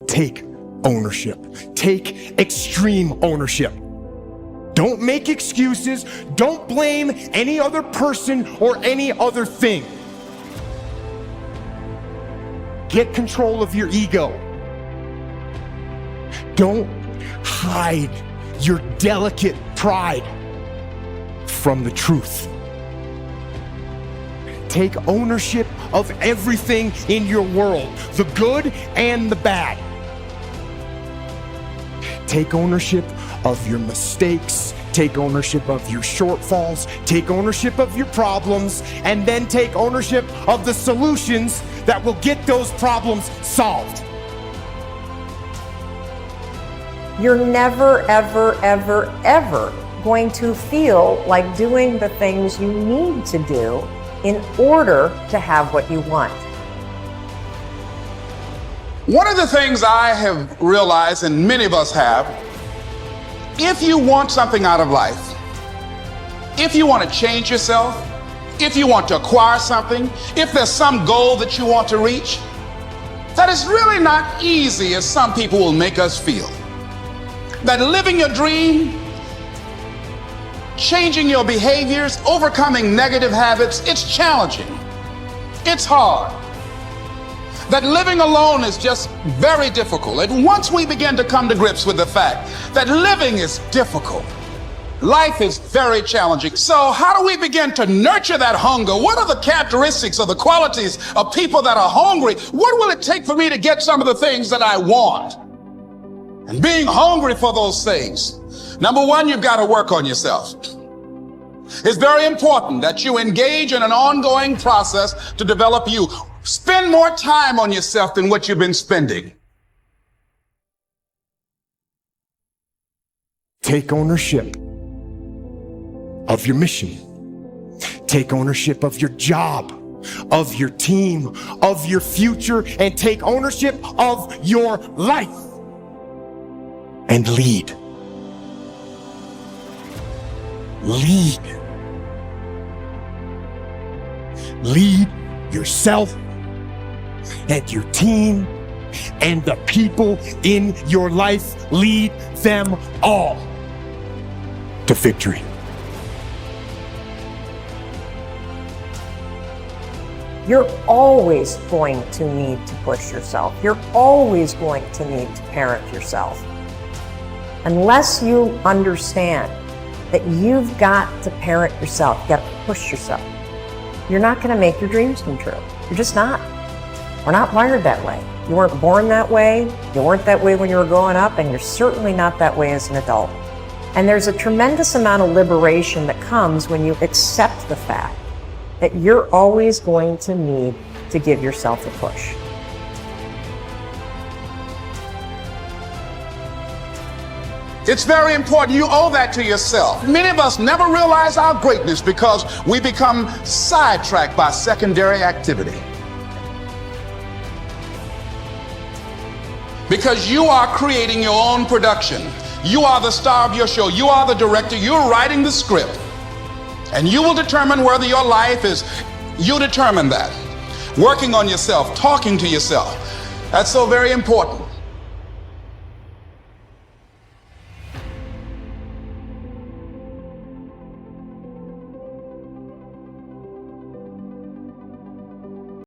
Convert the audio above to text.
Take ownership. Take extreme ownership. Don't make excuses. Don't blame any other person or any other thing. Get control of your ego. Don't hide your delicate pride from the truth. Take ownership of everything in your world, the good and the bad. Take ownership of your mistakes. Take ownership of your shortfalls. Take ownership of your problems, and then take ownership of the solutions that will get those problems solved. You're never, ever, ever, ever going to feel like doing the things you need to do in order to have what you want. One of the things I have realized, and many of us have, if you want something out of life, if you want to change yourself, if you want to acquire something, if there's some goal that you want to reach, that is really not easy as some people will make us feel. That living your dream, changing your behaviors, overcoming negative habits, it's challenging. It's hard. That living alone is just very difficult. And once we begin to come to grips with the fact that living is difficult, life is very challenging. So how do we begin to nurture that hunger? What are the characteristics or the qualities of people that are hungry? What will it take for me to get some of the things that I want? And being hungry for those things, number one, you've got to work on yourself. It's very important that you engage in an ongoing process to develop you. Spend more time on yourself than what you've been spending. Take ownership of your mission. Take ownership of your job, of your team, of your future, and take ownership of your life. And lead. Lead. Lead yourself and your team and the people in your life. Lead them all to victory. You're always going to need to push yourself. You're always going to need to parent yourself. Unless you understand that you've got to parent yourself, you've got to push yourself, you're not going to make your dreams come true. You're just not. We're not wired that way. You weren't born that way. You weren't that way when you were growing up, and you're certainly not that way as an adult. And there's a tremendous amount of liberation that comes when you accept the fact that you're always going to need to give yourself a push. It's very important. You owe that to yourself. Many of us never realize our greatness because we become sidetracked by secondary activity. Because you are creating your own production. You are the star of your show. You are the director. You're writing the script. And you will determine whether your life is, you determine that. Working on yourself, talking to yourself. That's so very important.